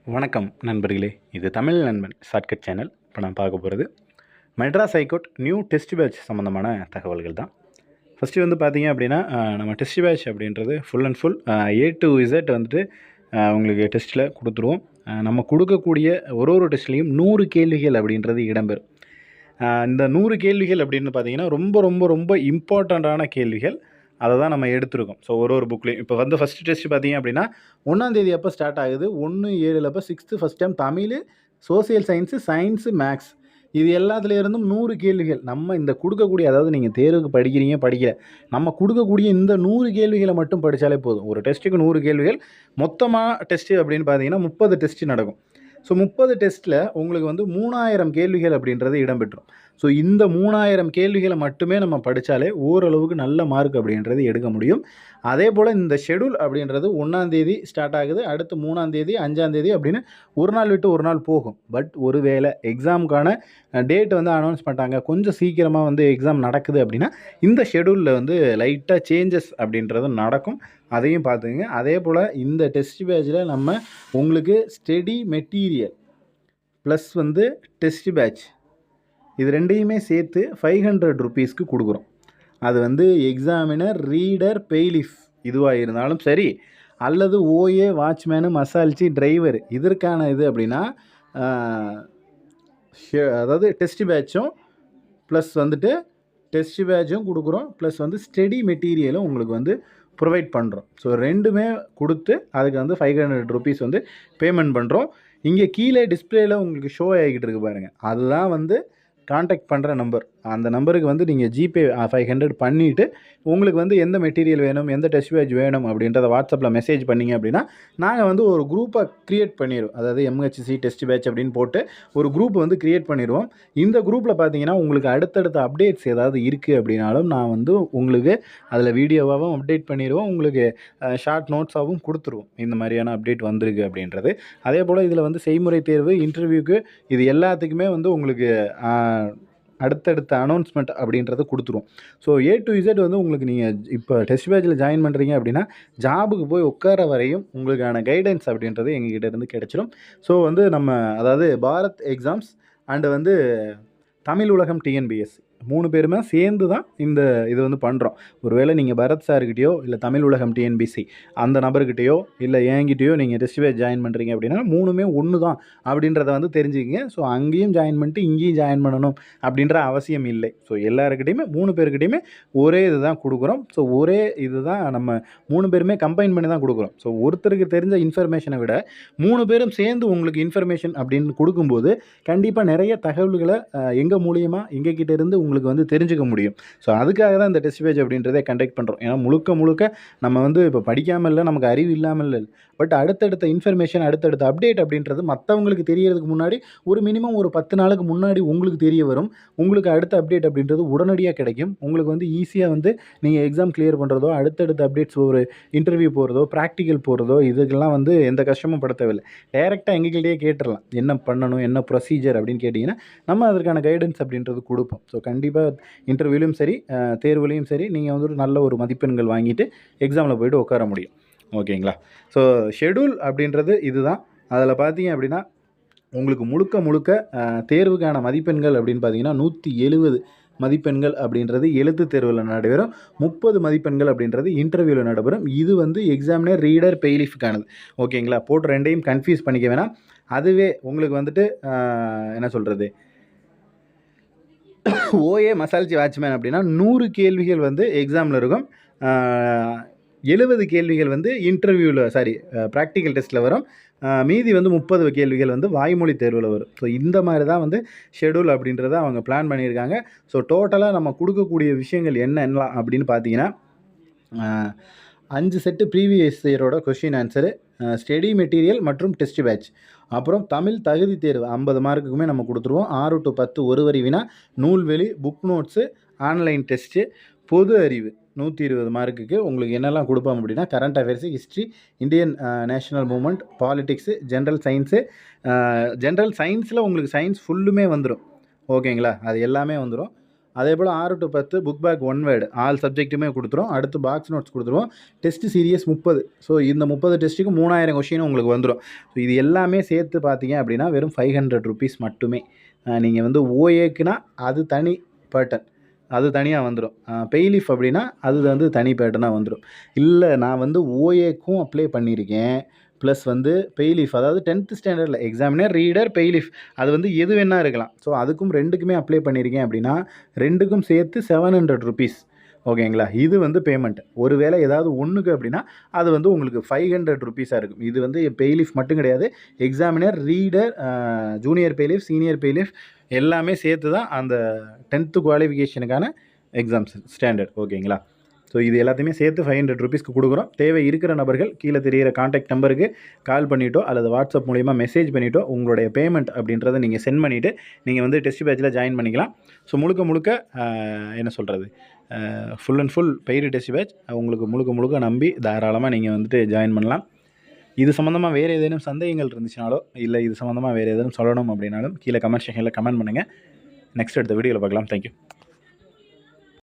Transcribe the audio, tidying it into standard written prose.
வணக்கம் நண்பர்களே. இது தமிழ் நண்பன் ஷார்ட்கட் சேனல். இப்போ நான் பார்க்க போகிறது Madras high court new test batch சம்மந்தமான தகவல்கள் தான். ஃபஸ்ட்டு வந்து பார்த்தீங்க அப்படின்னா, நம்ம டெஸ்ட் பேட்ச் அப்படின்றது full and full A to Z வந்துட்டு உங்களுக்கு டெஸ்ட்டில் கொடுத்துருவோம். நம்ம கொடுக்கக்கூடிய ஒரு டெஸ்ட்லேயும் 100 கேள்விகள் அப்படின்றது இடம்பெறும். இந்த 100 கேள்விகள் அப்படின்னு பார்த்தீங்கன்னா ரொம்ப ரொம்ப ரொம்ப இம்பார்ட்டண்ட்டான கேள்விகள். அதை தான் நம்ம எடுத்திருக்கோம். ஸோ ஒரு புக்லேயும் இப்போ வந்து ஃபஸ்ட்டு டெஸ்ட் பார்த்தீங்க அப்படின்னா 1ஆம் தேதி அப்போ ஸ்டார்ட் ஆகுது. 1/7 அப்போ 6th first time Tamil, social science, science, maths இது எல்லாத்துல இருந்தும் 100 கேள்விகள். நம்ம இந்த கொடுக்கக்கூடிய, அதாவது நீங்கள் தேர்வுக்கு படிக்கிறீங்க படிக்கல, நம்ம கொடுக்கக்கூடிய இந்த 100 கேள்விகளை மட்டும் படித்தாலே போதும். ஒரு டெஸ்ட்டுக்கு 100 கேள்விகள். மொத்தமாக டெஸ்ட்டு அப்படின்னு பார்த்தீங்கன்னா 30 டெஸ்ட்டு நடக்கும். ஸோ 30 டெஸ்ட்டில் உங்களுக்கு வந்து 3000 கேள்விகள் அப்படின்றது இடம்பெற்றும். ஸோ இந்த 3000 கேள்விகளை மட்டுமே நம்ம படித்தாலே ஓரளவுக்கு நல்ல மார்க் அப்படின்றது எடுக்க முடியும். அதே போல் இந்த ஷெடியூல் அப்படின்றது 1ஆம் தேதி ஸ்டார்ட் ஆகுது. அடுத்து 3ஆம் தேதி, 5ஆம் தேதி அப்படின்னு ஒரு நாள் விட்டு ஒரு நாள் போகும். பட் ஒருவேளை எக்ஸாமுக்கான டேட் வந்து அனௌன்ஸ் பண்ணிட்டாங்க, கொஞ்சம் சீக்கிரமாக வந்து எக்ஸாம் நடக்குது அப்படின்னா இந்த ஷெடியூலில் வந்து லைட்டாக சேஞ்சஸ் அப்படின்றது நடக்கும். அதையும் பார்த்துங்க. அதே போல் இந்த டெஸ்ட் பேட்சில் நம்ம உங்களுக்கு ஸ்டடி மெட்டீரியல் ப்ளஸ் வந்து டெஸ்ட் பேட்ச் இது ரெண்டையுமே சேர்த்து 500 ருபீஸ்க்கு கொடுக்குறோம். அது வந்து எக்ஸாமினர், ரீடர், பெய்லிஃப் இதுவாக இருந்தாலும் சரி, அல்லது ஓஏ, வாட்ச்மேனு, மசால்ச்சி, டிரைவர் இதற்கான இது அப்படின்னா அதாவது டெஸ்ட் பேட்சும் ப்ளஸ் வந்துட்டு டெஸ்ட் பேட்சும் கொடுக்குறோம், ப்ளஸ் வந்து ஸ்டடி மெட்டீரியலும் உங்களுக்கு வந்து ப்ரொவைட் பண்ணுறோம். ஸோ ரெண்டுமே கொடுத்து அதுக்கு வந்து 500 ருபீஸ் வந்து பேமெண்ட் பண்ணுறோம். இங்கே கீழே டிஸ்பிளேயில் உங்களுக்கு ஷோ ஆகிக்கிட்டு இருக்கு பாருங்கள், அதுதான் வந்து காண்டாக்ட் பண்ணுற நம்பர். அந்த நம்பருக்கு வந்து நீங்கள் ஜிபே 500 பண்ணிவிட்டு உங்களுக்கு வந்து எந்த மெட்டீரியல் வேணும், எந்த டெஸ்ட் பேட்ச் வேணும் அப்படின்றத வாட்ஸ்அப்பில் மெசேஜ் பண்ணிங்க அப்படின்னா நாங்கள் வந்து ஒரு குரூப்பை க்ரியேட் பண்ணிடுவோம். அதாவது MHC டெஸ்ட் பேட்ச் அப்படின்னு போட்டு ஒரு குரூப் வந்து க்ரியேட் பண்ணிடுவோம். இந்த குரூப்பில் பார்த்தீங்கன்னா உங்களுக்கு அடுத்தடுத்த அப்டேட்ஸ் ஏதாவது இருக்குது அப்படின்னாலும் நான் வந்து உங்களுக்கு அதில் வீடியோவாகவும் அப்டேட் பண்ணிடுவோம், உங்களுக்கு ஷார்ட் நோட்ஸாகவும் கொடுத்துருவோம் இந்த மாதிரியான அப்டேட் வந்திருக்கு அப்படின்றது. அதே போல் இதில் வந்து செய்முறை தேர்வு, இன்டர்வியூக்கு இது எல்லாத்துக்குமே வந்து உங்களுக்கு அடுத்தடுத்த அனௌன்ஸ்மெண்ட் அப்படின்றத கொடுத்துருவோம். ஸோ A to Z வந்து உங்களுக்கு நீங்கள் இப்போ டெஸ்ட் பேட்சில் ஜாயின் பண்ணுறீங்க அப்படின்னா ஜாபுக்கு போய் உட்கார வரையும் உங்களுக்கான கைடன்ஸ் அப்படின்றது எங்ககிட்ட இருந்து கிடைச்சிடும். ஸோ வந்து நம்ம அதாவது பாரத் எக்ஸாம்ஸ் அண்டு வந்து தமிழ் உலகம் TNPSC 3 பேருமே சேர்ந்து தான் இந்த இது வந்து பண்ணுறோம். ஒருவேளை நீங்கள் பரத் சார்கிட்டையோ இல்லை தமிழ் உலகம் TNPSC அந்த நபர்கிட்டையோ இல்லை என்கிட்டையோ நீங்கள் டெஸ்ட் பேட்ச் ஜாயின் பண்ணுறீங்க அப்படின்னா 3மே ஒன்று தான் அப்படின்றத வந்து தெரிஞ்சுக்கிங்க. ஸோ அங்கேயும் ஜாயின் பண்ணிட்டு இங்கேயும் ஜாயின் பண்ணணும் அப்படின்ற அவசியம் இல்லை. ஸோ எல்லாருக்கிட்டையுமே 3 பேருக்கிட்டையுமே ஒரே இது தான் கொடுக்குறோம். ஸோ ஒரே இது தான் நம்ம 3 பேருமே கம்பைன் பண்ணி தான் கொடுக்குறோம். ஸோ ஒருத்தருக்கு தெரிஞ்ச இன்ஃபர்மேஷனை விட 3 பேரும் சேர்ந்து உங்களுக்கு இன்ஃபர்மேஷன் அப்படின்னு கொடுக்கும்போது கண்டிப்பாக நிறைய தகவல்களை எங்கள் மூலியமாக எங்ககிட்ட இருந்து உங்களுக்கு வந்து தெரிஞ்சுக்க முடியும். ஸோ அதுக்காக தான் இந்த டெஸ்ட் பேட்ச் அப்படின்றத கண்டக்ட் பண்ணுறோம். ஏன்னா முழுக்க நம்ம வந்து இப்போ படிக்காமல் இல்லை, நமக்கு அறிவு இல்லாமல் இல்லை, பட் அடுத்தடுத்த இன்ஃபர்மேஷன், அடுத்தடுத்த அப்டேட் அப்படின்றது மற்றவங்களுக்கு தெரியறதுக்கு முன்னாடி ஒரு மினிமம் ஒரு 10 நாளுக்கு முன்னாடி உங்களுக்கு தெரிய வரும். உங்களுக்கு அடுத்த அப்டேட் அப்படின்றது உடனடியாக கிடைக்கும். உங்களுக்கு வந்து ஈஸியாக வந்து நீங்கள் எக்ஸாம் கிளியர் பண்ணுறதோ, அடுத்தடுத்த அப்டேட்ஸ் ஒரு இன்டர்வியூ போகிறதோ, ப்ராக்டிக்கல் போகிறதோ இதுக்கெல்லாம் வந்து எந்த கஷ்டமும் பட தேவையில்லை. டைரெக்டாக எங்ககிட்டயே கேட்டுடலாம், என்ன பண்ணணும், என்ன ப்ரொசீஜர் அப்படின்னு கேட்டிங்கன்னா நம்ம அதற்கான கைடன்ஸ் அப்படின்றது கொடுப்போம். ஸோ கண்டிப்பாக இன்டர்வியூலையும் சரி, தேர்வுலையும் சரி நீங்கள் வந்து ஒரு நல்ல ஒரு மதிப்பெண்கள் வாங்கிட்டு எக்ஸாமில் போய்ட்டு உட்கார முடியும். ஓகேங்களா? ஸோ ஷெடியூல் அப்படின்றது இதுதான். அதில் பார்த்தீங்க அப்படின்னா உங்களுக்கு முழுக்க தேர்வுக்கான மதிப்பெண்கள் அப்படின்னு பார்த்தீங்கன்னா 170 மதிப்பெண்கள் அப்படின்றது எழுத்து தேர்வில் நடைபெறும். 30 மதிப்பெண்கள் அப்படின்றது இன்டர்வியூவில் நடைபெறும். இது வந்து எக்ஸாமினர், ரீடர், பெய்லிஃப்கானது. ஓகேங்களா? போட்டு ரெண்டையும் கன்ஃபியூஸ் பண்ணிக்க வேணாம். அதுவே உங்களுக்கு வந்துட்டு என்ன சொல்கிறது, ஓஏ, மசால்ச்சி, வாட்ச்மேன் அப்படின்னா 100 கேள்விகள் வந்து எக்ஸாமில் இருக்கும். 70 கேள்விகள் வந்து இன்டர்வியூவில் ப்ராக்டிக்கல் டெஸ்ட்டில் வரும். மீதி வந்து 30 கேள்விகள் வந்து வாய்மொழி தேர்வில் வரும். ஸோ இந்த மாதிரி தான் வந்து ஷெடியூல் அப்படின்றத அவங்க பிளான் பண்ணியிருக்காங்க. ஸோ டோட்டலாக நம்ம கொடுக்கக்கூடிய விஷயங்கள் என்னென்னலாம் அப்படின்னு பார்த்தீங்கன்னா 5 செட்டு ப்ரீவியஸ் இயரோட கொஷின் ஆன்சரு, ஸ்டடி மெட்டீரியல் மற்றும் டெஸ்ட் பேட்ச், அப்புறம் தமிழ் தகுதி தேர்வு 50 மார்க்குக்குமே நம்ம கொடுத்துருவோம். 6 to 10 ஒரு வரி வினா, நூல்வெளி, புக் நோட்ஸு, ஆன்லைன் டெஸ்ட்டு, பொது அறிவு 120 மார்க்குக்கு உங்களுக்கு என்னெல்லாம் கொடுப்போம் அப்படின்னா current affairs, history, Indian national moment, politics, general science. General சயின்ஸில் உங்களுக்கு சயின்ஸ் ஃபுல்லுமே வந்துடும். ஓகேங்களா? அது எல்லாமே வந்துடும். அதே போல் 6 to 10 book back one word all சப்ஜெக்ட்டுமே கொடுத்துரும். அடுத்து பாக்ஸ் நோட்ஸ் கொடுத்துருவோம். Test series 30. ஸோ இந்த 30 டெஸ்ட்டுக்கு 3000 கொஷின் உங்களுக்கு வந்துடும். ஸோ இது எல்லாமே சேர்த்து பார்த்தீங்க அப்படின்னா வெறும் 500 ருபீஸ் மட்டுமே. நீங்கள் வந்து ஓஏக்குனா அது தனி பேட்டர்ன், அது தனியாக வந்துடும். பெய்லீஃப் அப்படின்னா அது வந்து தனி பேட்டர்னாக வந்துடும். இல்லை நான் வந்து ஓஏக்கும் அப்ளை பண்ணியிருக்கேன், ப்ளஸ் வந்து பெய்லீஃப், அதாவது 10th ஸ்டாண்டர்டில் எக்ஸாமினர், ரீடர், பெய்லீஃப் அது வந்து எது வேணா இருக்கலாம். ஸோ அதுக்கும் ரெண்டுக்குமே அப்ளை பண்ணியிருக்கேன் அப்படின்னா ரெண்டுக்கும் சேர்த்து 700 ருபீஸ். ஓகேங்களா? இது வந்து பேமெண்ட். ஒருவேளை ஏதாவது ஒன்றுக்கு அப்படின்னா அது வந்து உங்களுக்கு 500 ருபீஸாக இருக்கும். இது வந்து பெய்லீஃப் மட்டும் கிடையாது, எக்ஸாமினர், ரீடர், ஜூனியர் பெய்லீஃப், சீனியர் பெய்லீஃப் எல்லாமே சேர்த்து தான் அந்த 10th குவாலிஃபிகேஷனுக்கான எக்ஸாம்ஸ் ஸ்டாண்டர்ட். ஓகேங்களா? ஸோ இது எல்லாத்தையுமே சேர்த்து 500 ருபீஸ்க்கு கொடுக்குறோம். தேவை இருக்கிற நபர்கள் கீழே தெரிகிற காண்டாக்ட் நம்பருக்கு கால் பண்ணிவிட்டோ அல்லது வாட்ஸ்அப் மூலிமா மெசேஜ் பண்ணிவிட்டோ உங்களுடைய பேமெண்ட் அப்படின்றத நீங்கள் சென்ட் பண்ணிவிட்டு நீங்கள் வந்து டெஸ்ட் பேட்சில் ஜாயின் பண்ணிக்கலாம். ஸோ முழுக்க என்ன சொல்கிறது, full and full paid test batch உங்களுக்கு முழுக்க நம்பி தாராளமாக நீங்கள் வந்துட்டு ஜாயின் பண்ணலாம். இது சம்மந்தமாக வேறு ஏதேனும் சந்தேகங்கள் இருந்துச்சுனாலோ இல்லை இது சம்மந்தமாக வேறு ஏதேனும் சொல்லணும் அப்படின்னாலும் கீழே கமெண்ட் செக்ஷனில் கமெண்ட் பண்ணுங்கள். நெக்ஸ்ட் அடுத்த வீடியோவில் பார்க்கலாம். தேங்க்யூ.